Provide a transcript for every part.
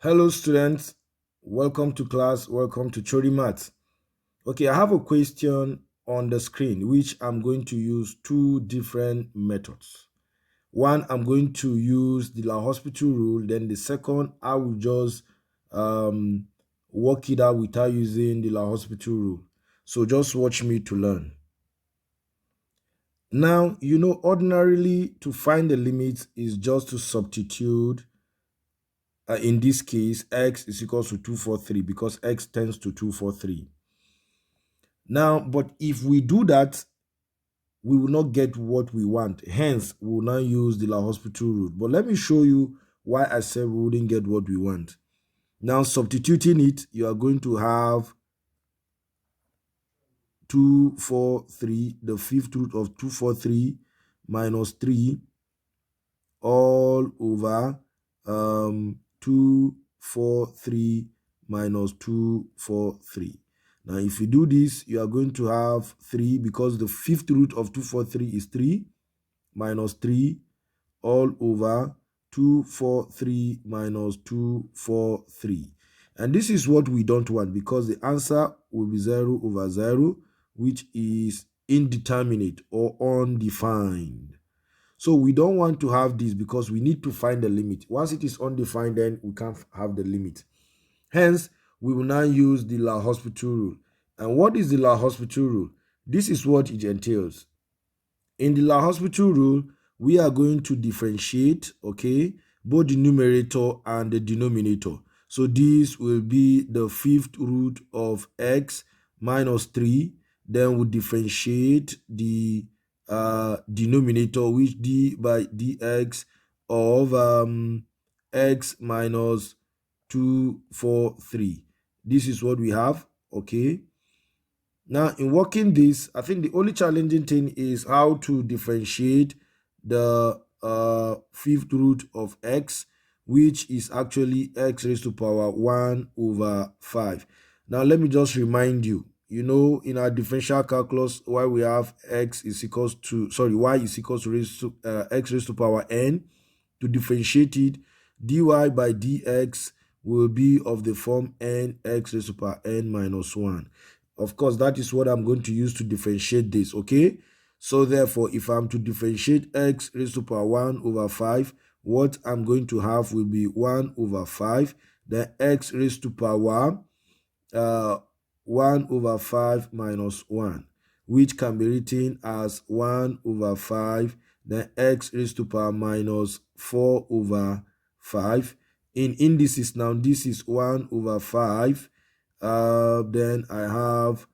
Hello students, welcome to class, welcome to Chori Maths. Okay, I have a question on the screen which I'm going to use two different methods. One, I'm going to use the La Hospital rule, then the second, I will just work it out without using the La Hospital rule. So just watch me to learn. Now, ordinarily to find the limits is just to substitute in this case, x is equals to 243 because x tends to 243. Now, but if we do that, we will not get what we want. Hence, we will now use the La Hospital rule. But let me show you why I said we wouldn't get what we want. Now, substituting it, you are going to have 243, the fifth root of 243 minus 3 all over 243 minus 243. Now, if you do this, you are going to have 3 because the fifth root of 243 is 3 minus 3 all over 243 minus 243. And this is what we don't want because the answer will be 0 over 0, which is indeterminate or undefined. So we don't want to have this because we need to find the limit. Once it is undefined, then we can't have the limit. Hence, we will now use the La Hospital rule. And what is the La Hospital rule? This is what it entails. In the La Hospital rule, we are going to differentiate, okay, both the numerator and the denominator. So this will be the fifth root of x minus 3. Then we differentiate the denominator, which d by dx of x minus 243. This is what we have, okay. Now, in working this, I think the only challenging thing is how to differentiate the fifth root of x, which is actually x raised to power 1 over 5. Now, let me just remind you, in our differential calculus, why we have y is equals to x raised to power n. To differentiate it, dy by dx will be of the form n x raised to power n minus 1. Of course, that is what I'm going to use to differentiate this, okay? So therefore, if I'm to differentiate x raised to power 1 over 5, what I'm going to have will be 1 over 5. Then x raised to power 1 over 5 minus 1, which can be written as 1 over 5, then x raised to power minus 4 over 5. In indices now, this is 1 over 5. Then I have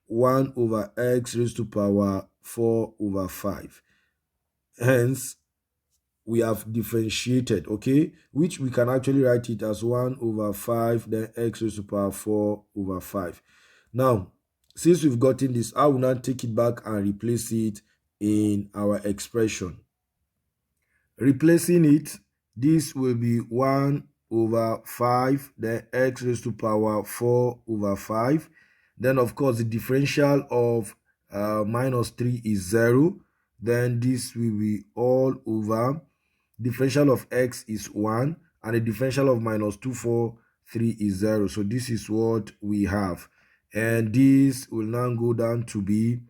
1 over x raised to power 4 over 5. Hence, we have differentiated, okay, which we can actually write it as 1 over 5, then x raised to power 4 over 5. Now, since we've gotten this, I will now take it back and replace it in our expression. Replacing it, this will be 1 over 5, then x raised to power 4 over 5. Then, of course, the differential of minus 3 is 0. Then this will be all over. Differential of x is 1. And the differential of minus 243 is 0. So this is what we have. And this will now go down to be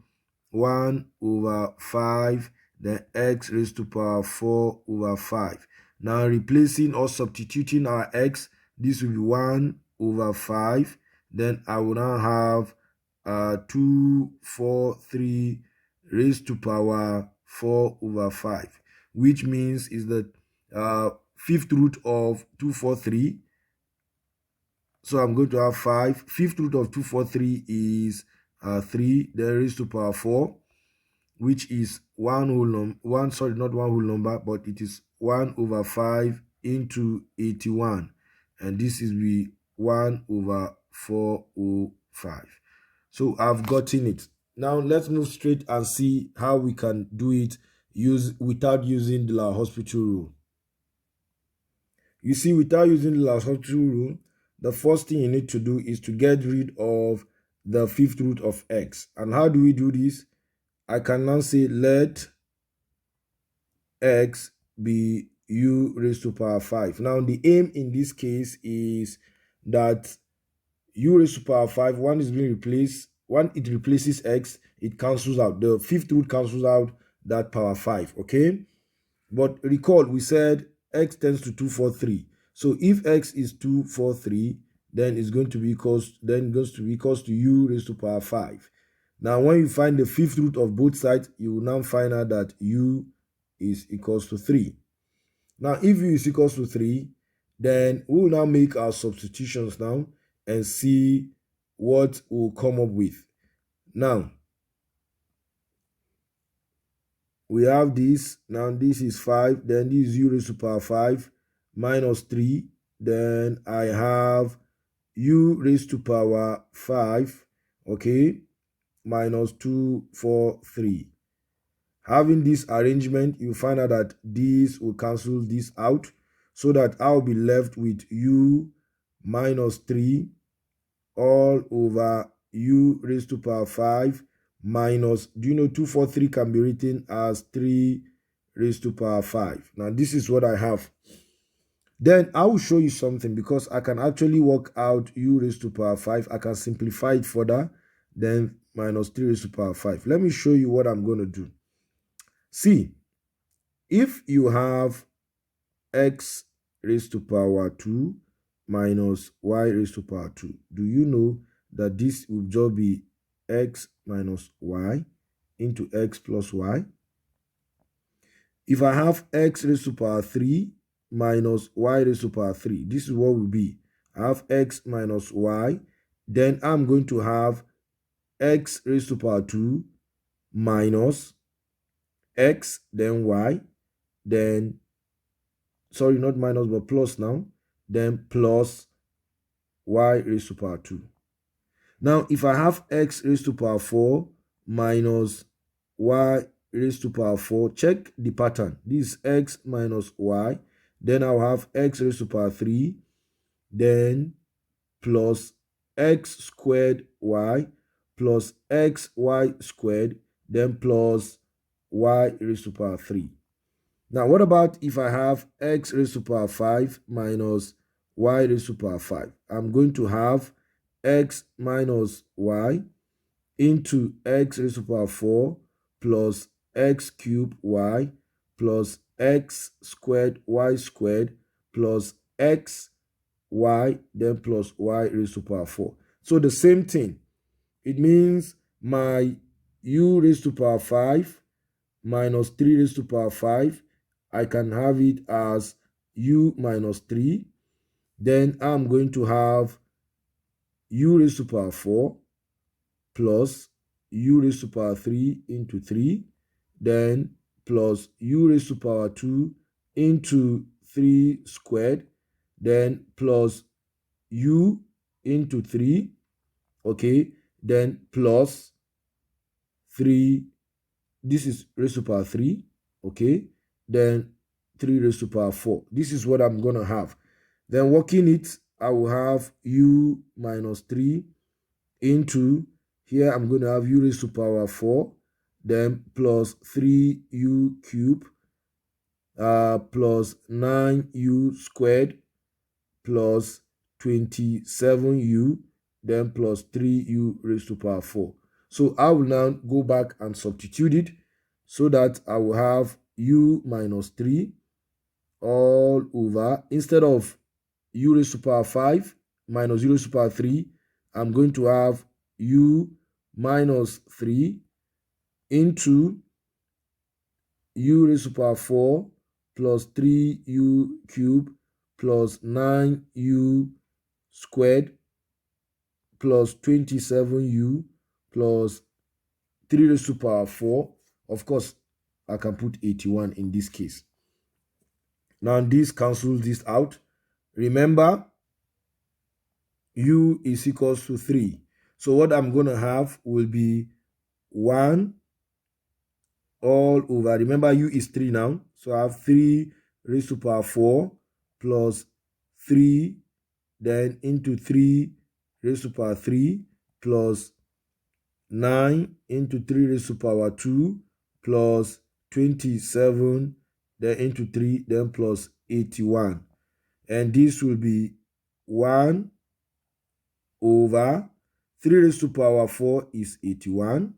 1 over 5, then x raised to power 4 over 5. Now replacing or substituting our x, this will be 1 over 5. Then I will now have 243 raised to power 4 over 5, which means is the fifth root of 243. So I'm going to have 5. Fifth root of 243 is 3, then raised to power 4, which is not one whole number, but it is 1 over 5 into 81. And this is be 1 over 405. So I've gotten it. Now let's move straight and see how we can do it without using the La Hospital rule. You see, without using the La Hospital rule, the first thing you need to do is to get rid of the fifth root of x. And how do we do this? I can now say let x be u raised to power 5. Now, the aim in this case is that u raised to power 5, one is being replaced. When it replaces x, it cancels out. The fifth root cancels out that power 5, okay? But recall, we said x tends to 243. So if x is 243, then it's going to be equals to u raised to power 5. Now, when you find the fifth root of both sides, you will now find out that u is equals to 3. Now, if u is equals to 3, then we will now make our substitutions now and see what we'll come up with. Now, we have this. Now, this is 5. Then this is u raised to power 5 minus 3. Then I have u raised to power 5, okay, minus 2, 4, 3. Having this arrangement, you find out that this will cancel this out, so that I'll be left with u minus 3 all over u raised to power 5 minus, 243 can be written as 3 raised to power 5. Now, this is what I have. Then I will show you something, because I can actually work out u raised to power 5. I can simplify it further, then minus 3 raised to power 5. Let me show you what I'm going to do. See, if you have x raised to power 2 minus y raised to power 2, do you know that this will just be x minus y into x plus y? If I have x raised to power 3 minus y raised to power 3, this is what will be. I have x minus y, then I'm going to have x raised to power 2 minus x, then y, then, sorry, not minus, but plus now, then plus y raised to power 2. Now, if I have x raised to power 4 minus y raised to power 4, check the pattern. This is x minus y. Then I'll have x raised to power 3, then plus x squared y plus xy squared, then plus y raised to power 3. Now, what about if I have x raised to power 5 minus y raised to power 5? I'm going to have x minus y into x raised to power 4 plus x cubed y plus x squared y squared plus x y, then plus y raised to power 4. So the same thing. It means my u raised to power 5 minus 3 raised to power 5, I can have it as u minus 3. Then I'm going to have u raised to power 4 plus u raised to power 3 into 3, then plus u raised to power 2 into 3 squared, then plus u into 3, okay, then plus 3, this is raised to power 3, okay, then 3 raised to power 4. This is what I'm going to have. Then working it, I will have u minus 3 into, here I'm going to have u raised to power 4, then plus 3u cubed plus 9u squared plus 27u, then plus 3u raised to power 4. So I will now go back and substitute it, so that I will have u minus 3 all over, instead of u raised to power 5 minus u raised to power 3, I'm going to have u minus 3 into u raised to power 4 plus 3u cubed plus 9u squared plus 27u plus 3 raised to power 4. Of course, I can put 81 in this case. Now, this cancels this out. Remember, u is equals to 3. So what I'm going to have will be 1 all over, remember u is 3 now, so I have 3 raised to power 4 plus 3, then into 3 raised to power 3 plus 9 into 3 raised to power 2 plus 27, then into 3, then plus 81. And this will be 1 over 3 raised to power 4 is 81.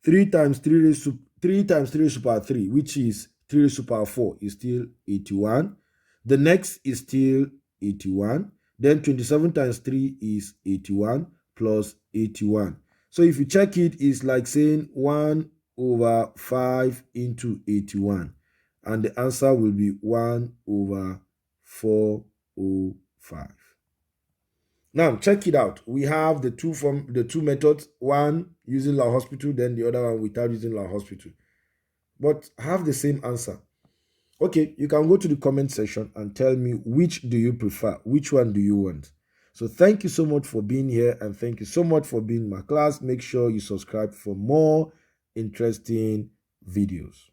3 times 3 raised to 3 times 3 raised to power 3, which is 3 raised to power 4, is still 81. The next is still 81. Then 27 times 3 is 81 plus 81. So if you check it, it's like saying 1 over 5 into 81. And the answer will be 1 over 405. Now check it out. We have the two methods, one using L'Hospital, then the other one without using L'Hospital, but have the same answer. Okay, you can go to the comment section and tell me which do you prefer, which one do you want. So thank you so much for being here, and thank you so much for being in my class. Make sure you subscribe for more interesting videos.